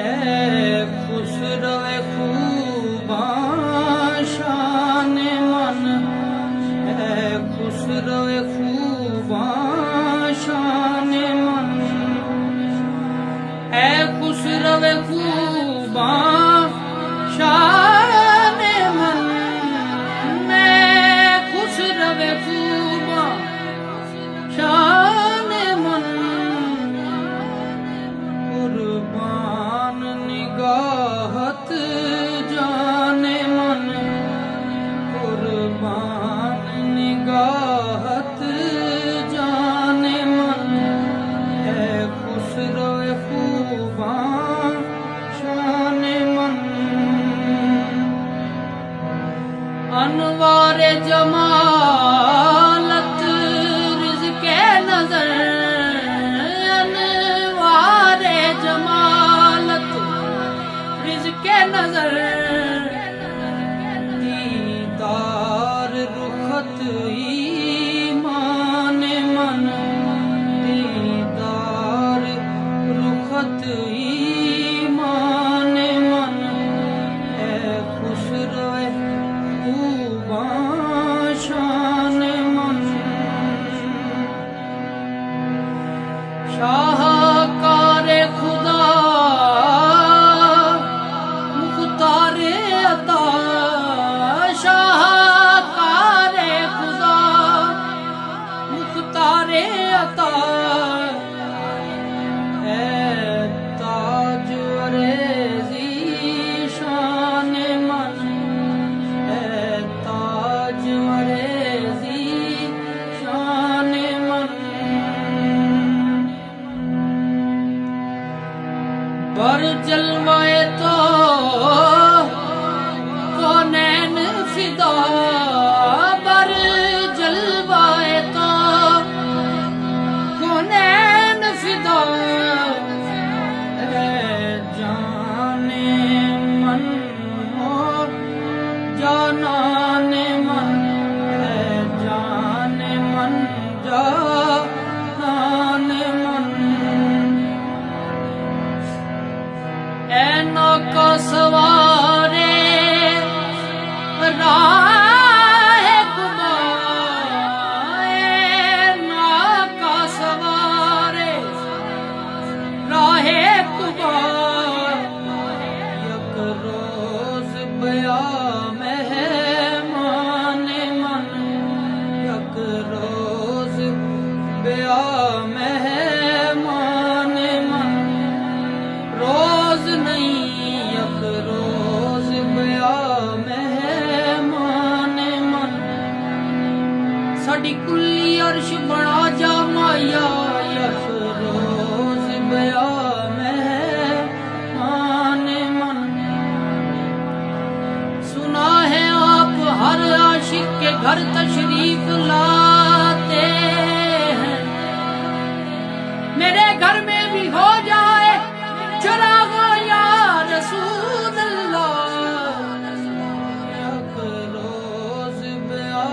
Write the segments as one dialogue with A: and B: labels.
A: ए खुश रवे खूबा शान मन, ए खुश रवे खूबा शान मन, ए खुश रवे खूबा शान मन, मैं खुश रवे खूबा शान मन, कुर्बान निगाहत जाने मन, कुर्बान निगाहत जाने मन, है खुश रोए खूबा शान मन, अनवारे जमालत रिज़्क़े नज़र, अनवारे जमालत रिज़्क़े नज़र, दीदार रुखत ईमान मन, दीदार रुखत ईमान मन, है खुश रोए खूबा शान मन, शाहकारे खुदा मुख्तारे अता, शाहकारे खुदा मुख्तारे अता, ए ताज अरेज़ी शान मन, ए ताज अरेज़ी शान मन, पर जलवाए तो कौनैन फिदा, पर जलवाए तो कौनैन फिदा, जाने मन हो जानाने मन, जाने मन जानाने मन, ऐ नौका सवारे राह कुबा, ऐ नौका सवारे राह कुबा, यक रोज बया मेहमान मन, यक रोज बया मेहमान मन, रोज नहीं यक रोज बया मेहमान मन, साडी कुल्ली अर्श बना जा माया, यक रोज बया मेहमान मन, सुना है आप हर आशिक के घर तशरीफ लाते हैं, मेरे घर में भी हो जाए चुरागो या रसूल अल्लाह, यक रोज बया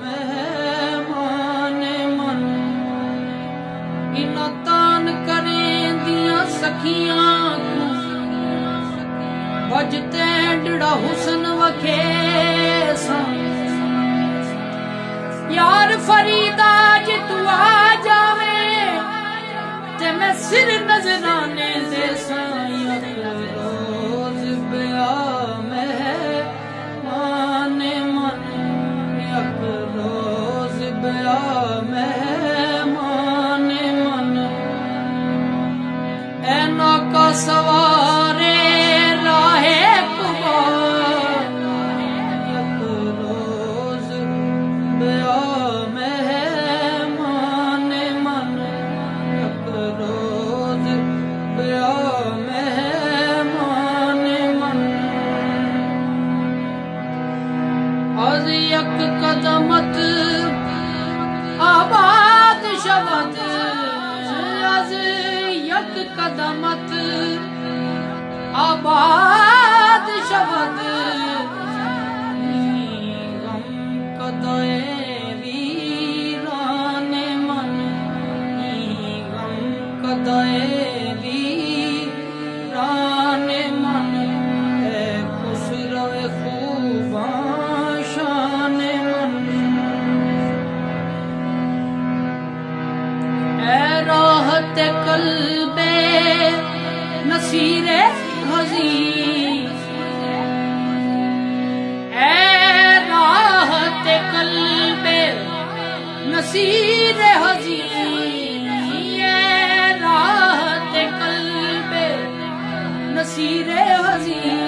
A: मेहमान मन, इना तान करें दिया सखियां बजते डड़ा हुसन वखेसा, यार फरीदा जी तू आ जावे ते मैं सिर नजराने दे सायक, रोज बया मेहमान मन, यक रोज बया मेहमान मन, ऐ नौका सवारे राहे कुबा, यक रोज बया मेहमान मन, यक रोज बया मेहमान मन, आज यक कदमत आबाद शबद, आज यक कदमत आबाद शबद, गम कदए वीरान मन, गम कदए वीरान कल्बे नसीरे हज़ीर, ए राहत कल्बे नसीरे हज़ीर, ए राहत कल्बे नसीरे हज़ीर।